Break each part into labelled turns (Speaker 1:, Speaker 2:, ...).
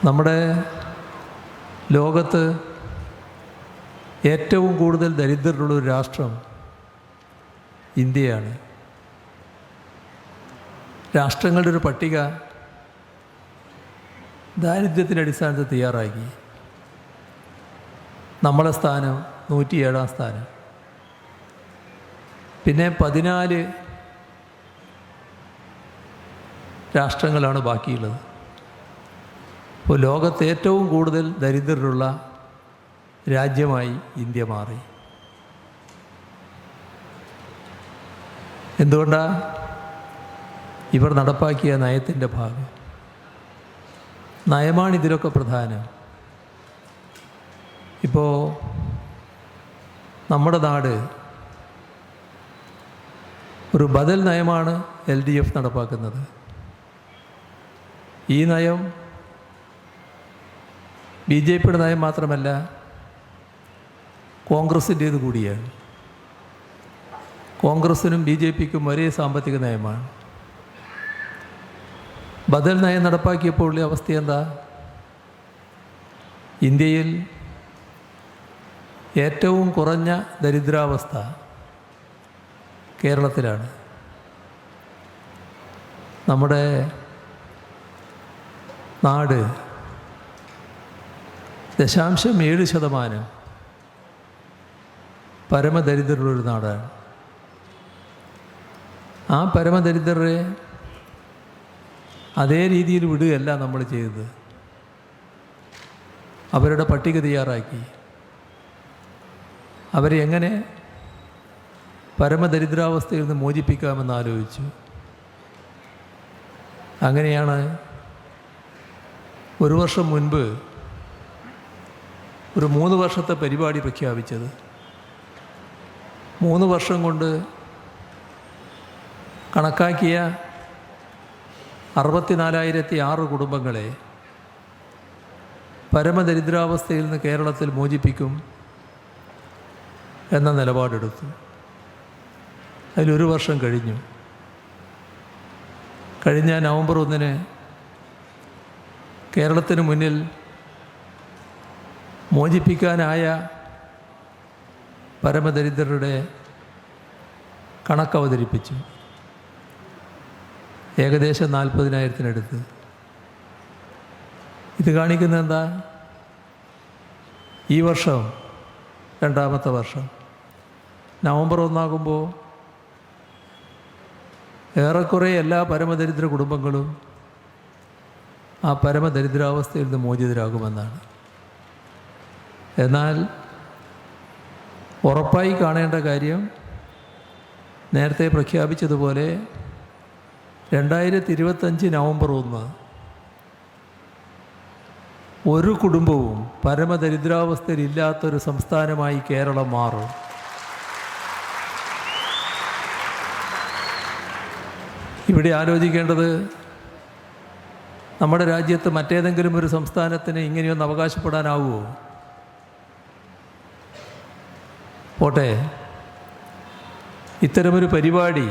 Speaker 1: നമ്മുടെ ലോകത്ത് ഏറ്റവും കൂടുതൽ ദരിദ്രരുള്ളൊരു രാഷ്ട്രം ഇന്ത്യയാണ്. രാഷ്ട്രങ്ങളുടെ ഒരു പട്ടിക ദാരിദ്ര്യത്തിൻ്റെ അടിസ്ഥാനത്തിൽ തയ്യാറാക്കി. നമ്മളെ സ്ഥാനം 107-ാം സ്ഥാനം. പിന്നെ 14 രാഷ്ട്രങ്ങളാണ് ബാക്കിയുള്ളത്. അപ്പോൾ ലോകത്ത് ഏറ്റവും കൂടുതൽ ദരിദ്രരുള്ള രാജ്യമായി ഇന്ത്യ മാറി. എന്തുകൊണ്ടാണ്? ഇവർ നടപ്പാക്കിയ നയത്തിൻ്റെ ഭാഗം. നയമാണിതിലൊക്കെ പ്രധാനം. ഇപ്പോൾ നമ്മുടെ നാട് ഒരു ബദൽ നയമാണ് LDF നടപ്പാക്കുന്നത്. ഈ നയം BJPയുടെ നയം മാത്രമല്ല, കോൺഗ്രസിൻ്റേത് കൂടിയാണ്. കോൺഗ്രസിനും BJPക്കും ഒരേ സാമ്പത്തിക നയമാണ്. ബദൽ നയം നടപ്പാക്കിയപ്പോൾ ഉള്ള അവസ്ഥ എന്താ? ഇന്ത്യയിൽ ഏറ്റവും കുറഞ്ഞ ദരിദ്രാവസ്ഥ കേരളത്തിലാണ്. നമ്മുടെ നാട് 0.7% പരമദരിദ്രരുള്ളൊരു നാടാണ്. ആ പരമദരിദ്രരെ അതേ രീതിയിൽ വിടുകയല്ല നമ്മൾ ചെയ്തത്. അവരുടെ പട്ടിക തയ്യാറാക്കി അവരെ എങ്ങനെ പരമദരിദ്രാവസ്ഥയിൽ നിന്ന് മോചിപ്പിക്കാമെന്ന് ആലോചിച്ചു. അങ്ങനെയാണ് ഒരു വർഷം മുൻപ് ഒരു 3 വർഷത്തെ പരിപാടി പ്രഖ്യാപിച്ചത്. 3 വർഷം കൊണ്ട് കണക്കാക്കിയ 64,006 കുടുംബങ്ങളെ പരമദരിദ്രാവസ്ഥയിൽ നിന്ന് കേരളത്തിൽ മോചിപ്പിക്കും എന്ന നിലപാടെടുത്തു. അതിലൊരു വർഷം കഴിഞ്ഞു. കഴിഞ്ഞ നവംബർ 1 കേരളത്തിന് മുന്നിൽ മോചിപ്പിക്കാനായ പരമദരിദ്രരുടെ കണക്ക് അവതരിപ്പിച്ചു. ഏകദേശം 40,000-നടുത്ത്. ഇത് കാണിക്കുന്നത് എന്താ? ഈ വർഷം 2ാമത്തെ വർഷം നവംബർ 1 ഏറെക്കുറെ എല്ലാ പരമദരിദ്ര കുടുംബങ്ങളും ആ പരമദരിദ്രാവസ്ഥയിൽ നിന്ന് മോചിതരാകുമെന്നാണ്. എന്നാൽ ഉറപ്പായി കാണേണ്ട കാര്യം, നേരത്തെ പ്രഖ്യാപിച്ചതുപോലെ 2025 നവംബർ 1 ഒരു കുടുംബവും പരമദരിദ്രാവസ്ഥയിൽ ഇല്ലാത്തൊരു സംസ്ഥാനമായി കേരളം മാറും. ഇവിടെ ആലോചിക്കേണ്ടത്, നമ്മുടെ രാജ്യത്ത് മറ്റേതെങ്കിലും ഒരു സംസ്ഥാനത്തിന് ഇങ്ങനെയൊന്ന് അവകാശപ്പെടാനാവുമോ? പോട്ടെ, ഇത്തരമൊരു പരിപാടി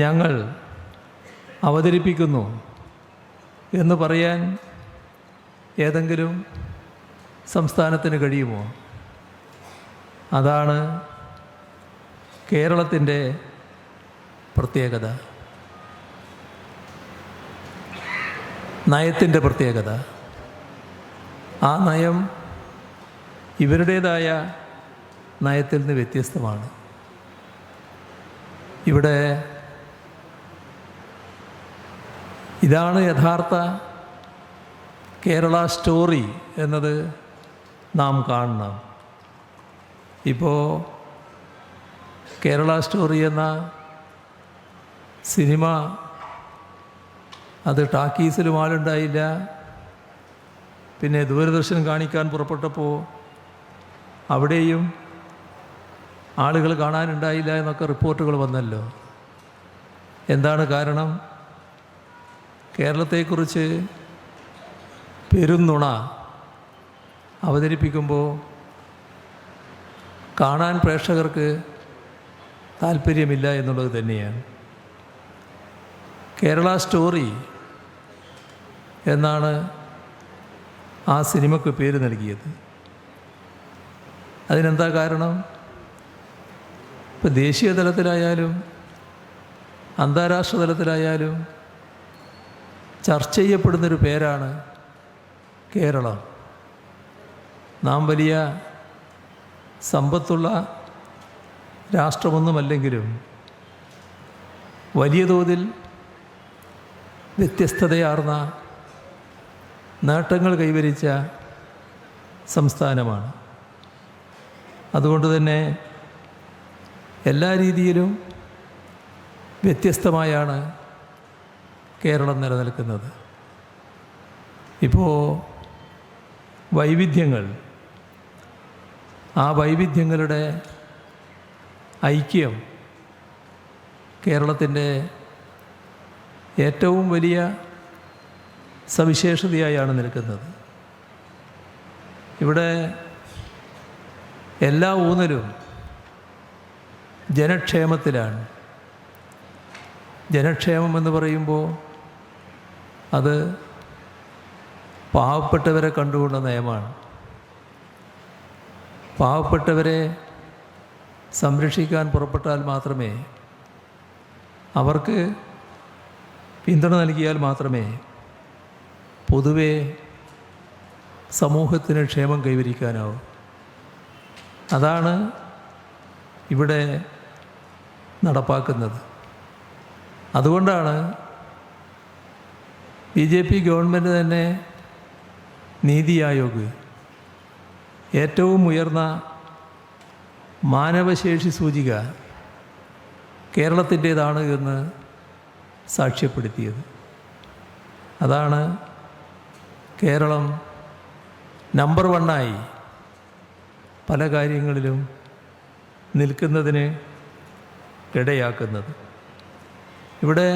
Speaker 1: ഞങ്ങൾ അവതരിപ്പിക്കുന്നു എന്ന് പറയാൻ ഏതെങ്കിലും സംസ്ഥാനത്തിന് കഴിയുമോ? അതാണ് കേരളത്തിൻ്റെ പ്രത്യേകത, നയത്തിൻ്റെ പ്രത്യേകത. ആ നയം ഇവരുടേതായ നയത്തിൽ നിന്ന് വ്യത്യസ്തമാണ്. ഇവിടെ ഇതാണ് യഥാർത്ഥ കേരള സ്റ്റോറി എന്നത് നാം കാണണം. ഇപ്പോൾ കേരള സ്റ്റോറി എന്ന സിനിമ അത് ടാക്കീസിലും ആളുണ്ടായില്ല. പിന്നെ ദൂരദർശൻ കാണിക്കാൻ പുറപ്പെട്ടപ്പോൾ അവിടെയും ആളുകൾ കാണാനുണ്ടായില്ല എന്നൊക്കെ റിപ്പോർട്ടുകൾ വന്നല്ലോ. എന്താണ് കാരണം? കേരളത്തെക്കുറിച്ച് പെരുന്നുണ അവതരിപ്പിക്കുമ്പോൾ കാണാൻ പ്രേക്ഷകർക്ക് താല്പര്യമില്ല എന്നുള്ളത് തന്നെയാണ്. കേരള സ്റ്റോറി എന്നാണ് ആ സിനിമയ്ക്ക് പേര് നൽകിയത്. അതിനെന്താ കാരണം? ഇപ്പോൾ ദേശീയ തലത്തിലായാലും അന്താരാഷ്ട്ര തലത്തിലായാലും ചർച്ച ചെയ്യപ്പെടുന്നൊരു പേരാണ് കേരളം. നാം വലിയ സമ്പത്തുള്ള രാഷ്ട്രമൊന്നുമല്ലെങ്കിലും വലിയ തോതിൽ വ്യത്യസ്തതയാർന്ന നേട്ടങ്ങൾ കൈവരിച്ച സംസ്ഥാനമാണ്. അതുകൊണ്ട് തന്നെ എല്ലാ രീതിയിലും വ്യത്യസ്തമായാണ് കേരളം നിലനിൽക്കുന്നത്. ഇപ്പോൾ വൈവിധ്യങ്ങൾ, ആ വൈവിധ്യങ്ങളുടെ ഐക്യം കേരളത്തിൻ്റെ ഏറ്റവും വലിയ സവിശേഷതയായാണ് നിൽക്കുന്നത്. ഇവിടെ എല്ലാ ഊന്നലും ജനക്ഷേമത്തിലാണ്. ജനക്ഷേമം എന്ന് പറയുമ്പോൾ അത് പാവപ്പെട്ടവരെ കണ്ടുകൊണ്ട നയമാണ്. പാവപ്പെട്ടവരെ സംരക്ഷിക്കാൻ പുറപ്പെട്ടാൽ മാത്രമേ, അവർക്ക് പിന്തുണ നൽകിയാൽ മാത്രമേ പൊതുവെ സമൂഹത്തിന് ക്ഷേമം കൈവരിക്കാനാവും. അതാണ് ഇവിടെ നടപ്പാക്കുന്നത്. അതുകൊണ്ടാണ് BJP ഗവൺമെൻറ് തന്നെ നീതി ആയോഗ് ഏറ്റവും ഉയർന്ന മാനവശേഷി സൂചിക കേരളത്തിൻ്റേതാണ് എന്ന് സാക്ഷ്യപ്പെടുത്തിയത്. അതാണ് കേരളം നമ്പർ 1 പല കാര്യങ്ങളിലും നിൽക്കുന്നതിന് ഇടയാക്കുന്നത്. ഇവിടെ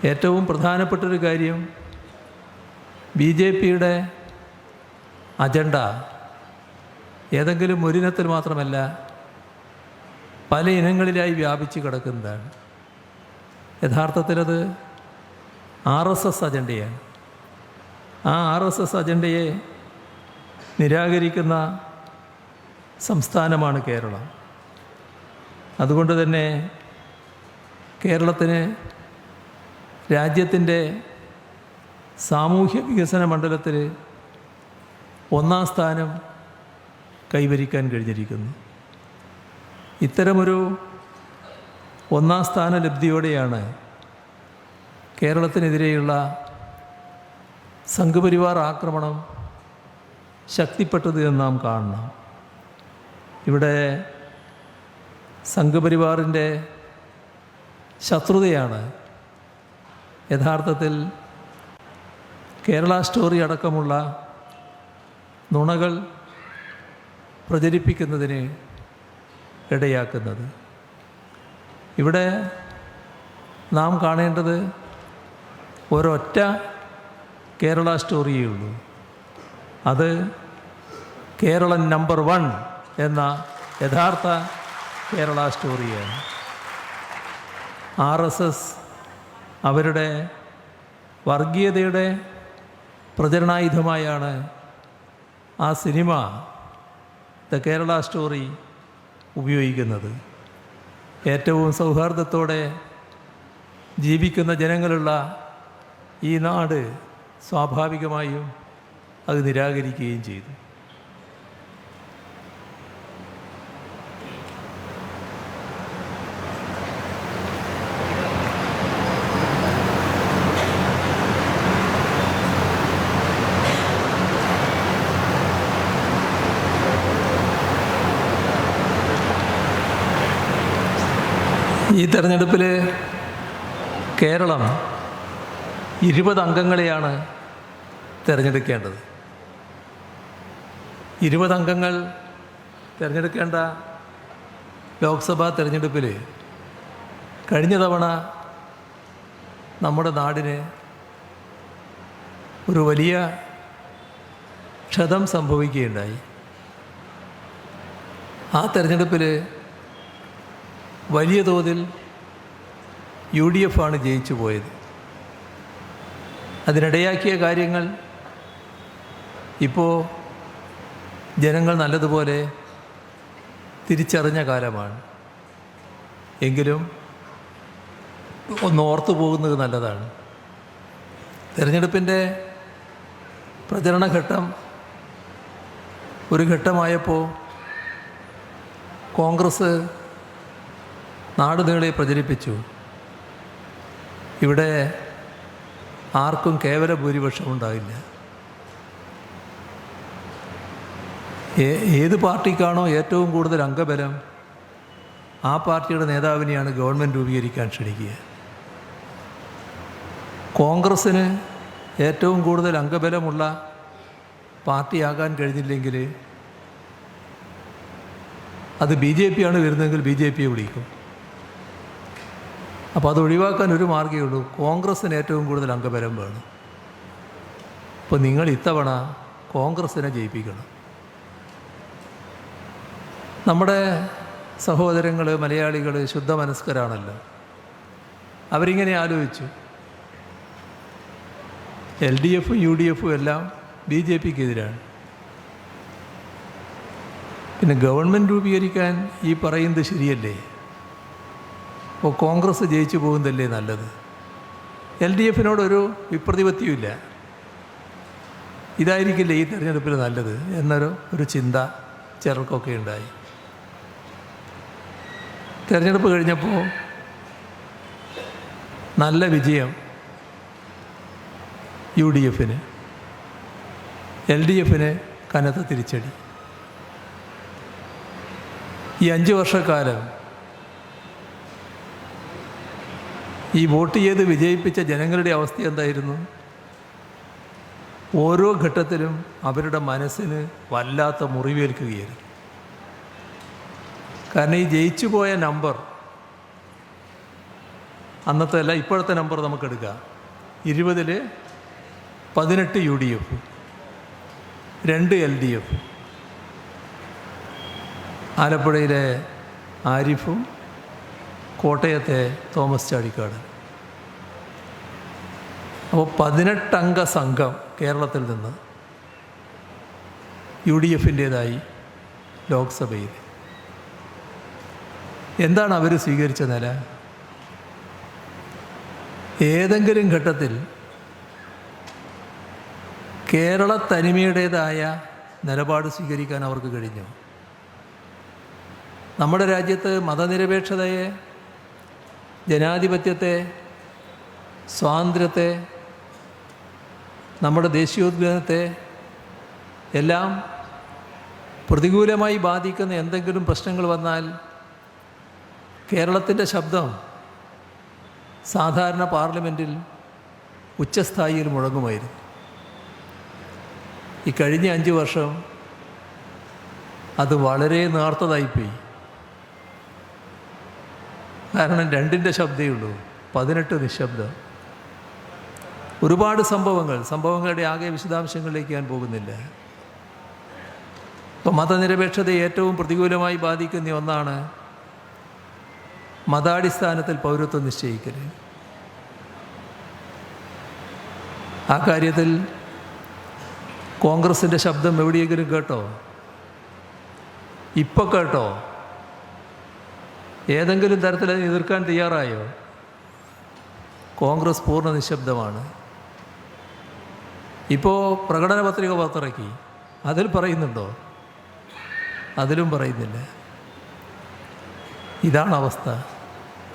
Speaker 1: ഏറ്റവും പ്രധാനപ്പെട്ടൊരു കാര്യം, BJPയുടെ അജണ്ട ഏതെങ്കിലും ഒരിനത്തിൽ മാത്രമല്ല, പല ഇനങ്ങളിലായി വ്യാപിച്ച് കിടക്കുന്നതാണ്. യഥാർത്ഥത്തിലത് RSS അജണ്ടയാണ്. ആ RSS അജണ്ടയെ നിരാകരിക്കുന്ന സംസ്ഥാനമാണ് കേരളം. അതുകൊണ്ട് തന്നെ കേരളത്തിന് രാജ്യത്തിൻ്റെ സാമൂഹ്യ വികസന മണ്ഡലത്തിൽ 1-ാം സ്ഥാനം കൈവരിക്കാൻ കഴിഞ്ഞിരിക്കുന്നു. ഇത്തരമൊരു 1-ാം സ്ഥാന ലബ്ധിയോടെയാണ് കേരളത്തിനെതിരെയുള്ള സംഘപരിവാർ ആക്രമണം ശക്തിപ്പെട്ടത് എന്ന് നാം കാണണം. ഇവിടെ സംഘപരിവാറിൻ്റെ ശത്രുതയാണ് യഥാർത്ഥത്തിൽ കേരള സ്റ്റോറി അടക്കമുള്ള നുണകൾ പ്രചരിപ്പിക്കുന്നതിന് ഇടയാക്കുന്നത്. ഇവിടെ നാം കാണേണ്ടത് ഒരൊറ്റ കേരള സ്റ്റോറിയേ ഉള്ളൂ. അത് കേരളം നമ്പർ 1 എന്ന യഥാർത്ഥ കേരള സ്റ്റോറിയാണ്. RSS അവരുടെ വർഗീയതയുടെ പ്രചരണായുധമായാണ് ആ സിനിമ ദ കേരള സ്റ്റോറി ഉപയോഗിക്കുന്നത്. ഏറ്റവും സൗഹാർദ്ദത്തോടെ ജീവിക്കുന്ന ജനങ്ങളുള്ള ഈ നാട് സ്വാഭാവികമായും അത് നിരാകരിക്കുകയും ചെയ്തു. ഈ തെരഞ്ഞെടുപ്പിൽ കേരളം 20 അംഗങ്ങളെയാണ് തിരഞ്ഞെടുക്കേണ്ടത്. 20 അംഗങ്ങൾ തിരഞ്ഞെടുക്കേണ്ട ലോക്സഭാ തിരഞ്ഞെടുപ്പിൽ കഴിഞ്ഞ തവണ നമ്മുടെ നാടിന് ഒരു വലിയ ക്ഷതം സംഭവിക്കുകയുണ്ടായി. ആ തെരഞ്ഞെടുപ്പിൽ വലിയ തോതിൽ UDF ആണ് ജയിച്ചു പോയത്. അതിനിടയാക്കിയ കാര്യങ്ങൾ ഇപ്പോൾ ജനങ്ങൾ നല്ലതുപോലെ തിരിച്ചറിഞ്ഞ കാലമാണ്. എങ്കിലും ഒന്ന് ഓർത്തു പോകുന്നത് നല്ലതാണ്. തിരഞ്ഞെടുപ്പിൻ്റെ പ്രചരണഘട്ടം ഒരു ഘട്ടമായപ്പോൾ കോൺഗ്രസ് നാടുനീളെ പ്രചരിപ്പിച്ചു, ഇവിടെ ആർക്കും കേവല ഭൂരിപക്ഷം ഉണ്ടാവില്ല. ഏത് പാർട്ടിക്കാണോ ഏറ്റവും കൂടുതൽ അംഗബലം ആ പാർട്ടിയുടെ നേതാവിനെയാണ് ഗവൺമെൻറ് രൂപീകരിക്കാൻ ക്ഷണിക്കുക. കോൺഗ്രസ്സിന് ഏറ്റവും കൂടുതൽ അംഗബലമുള്ള പാർട്ടിയാകാൻ കഴിഞ്ഞില്ലെങ്കിൽ അത് BJP ആണ് വരുന്നതെങ്കിൽ BJPയെ വിളിക്കും. അപ്പോൾ അത് ഒഴിവാക്കാൻ ഒരു മാർഗ്ഗമേ ഉള്ളൂ, കോൺഗ്രസ്സിന് ഏറ്റവും കൂടുതൽ അംഗബലം വേണം. അപ്പോൾ നിങ്ങൾ ഇത്തവണ കോൺഗ്രസ്സിനെ ജയിപ്പിക്കണം. നമ്മുടെ സഹോദരങ്ങൾ മലയാളികൾ ശുദ്ധമനസ്കരാണല്ലോ. അവരിങ്ങനെ ആലോചിച്ചു, LDFും UDFും എല്ലാം BJPക്കെതിരാണ്. പിന്നെ ഗവൺമെൻറ് രൂപീകരിക്കാൻ ഈ പറയുന്നത് ശരിയല്ലേ? അപ്പോൾ കോൺഗ്രസ് ജയിച്ചു പോകുന്നതല്ലേ നല്ലത്? LDFിനോടൊരു വിപ്രതിപത്തിയുമില്ല. ഇതായിരിക്കില്ലേ ഈ തിരഞ്ഞെടുപ്പിൽ നല്ലത് എന്നൊരു ചിന്ത ചിലർക്കൊക്കെ ഉണ്ടായി. തിരഞ്ഞെടുപ്പ് കഴിഞ്ഞപ്പോൾ നല്ല വിജയം UDFന്, LDFന് കനത്ത തിരിച്ചടി. ഈ 5 വർഷക്കാലം ഈ വോട്ട് ചെയ്ത് വിജയിപ്പിച്ച ജനങ്ങളുടെ അവസ്ഥ എന്തായിരുന്നു? ഓരോ ഘട്ടത്തിലും അവരുടെ മനസ്സിന് വല്ലാത്ത മുറിവേൽക്കുകയായിരുന്നു. കാരണം ഈ ജയിച്ചു പോയ നമ്പർ, അന്നത്തെ അല്ല ഇപ്പോഴത്തെ നമ്പർ നമുക്കെടുക്കാം. 20-ൽ 18 UDF, 2 LDF, ആലപ്പുഴയിലെ ആരിഫും കോട്ടയത്തെ തോമസ് ചാഴിക്കാടൻ. അപ്പോൾ 18 അംഗ സംഘം കേരളത്തിൽ നിന്ന് UDFിൻ്റേതായി ലോക്സഭയിൽ. എന്താണ് അവർ സ്വീകരിച്ച നില? ഏതെങ്കിലും ഘട്ടത്തിൽ കേരള തനിമയുടേതായ നിലപാട് സ്വീകരിക്കാൻ അവർക്ക് കഴിഞ്ഞു? നമ്മുടെ രാജ്യത്ത് മതനിരപേക്ഷതയെ, ജനാധിപത്യത്തെ, സ്വാതന്ത്ര്യത്തെ, നമ്മുടെ ദേശീയോദ്ഗ്രഥനത്തെ എല്ലാം പ്രതികൂലമായി ബാധിക്കുന്ന എന്തെങ്കിലും പ്രശ്നങ്ങൾ വന്നാൽ കേരളത്തിൻ്റെ ശബ്ദം സാധാരണ പാർലമെൻറ്റിൽ ഉച്ചസ്ഥായിയിൽ മുഴങ്ങുമായിരുന്നു. ഈ കഴിഞ്ഞ 5 വർഷം അത് വളരെ നേർത്തതായിപ്പോയി. കാരണം 2ൻ്റെ ശബ്ദമേ ഉള്ളൂ, 18 നിശബ്ദം. ഒരുപാട് സംഭവങ്ങളുടെ ആകെ വിശദാംശങ്ങളിലേക്ക് ഞാൻ പോകുന്നില്ല. ഇപ്പോൾ മതനിരപേക്ഷതയെ ഏറ്റവും പ്രതികൂലമായി ബാധിക്കുന്ന ഒന്നാണ് മതാടിസ്ഥാനത്തിൽ പൗരത്വം നിശ്ചയിക്കൽ. ആ കാര്യത്തിൽ കോൺഗ്രസിൻ്റെ ശബ്ദം എവിടെയെങ്കിലും കേട്ടോ? ഇപ്പോൾ കേട്ടോ? ഏതെങ്കിലും തരത്തിൽ അതിനെ എതിർക്കാൻ തയ്യാറായോ? കോൺഗ്രസ് പൂർണ്ണ നിശബ്ദമാണ്. ഇപ്പോൾ പ്രകടന പത്രിക പുറത്തിറക്കി, അതിൽ പറയുന്നുണ്ടോ? അതിലും പറയുന്നില്ല. ഇതാണ് അവസ്ഥ.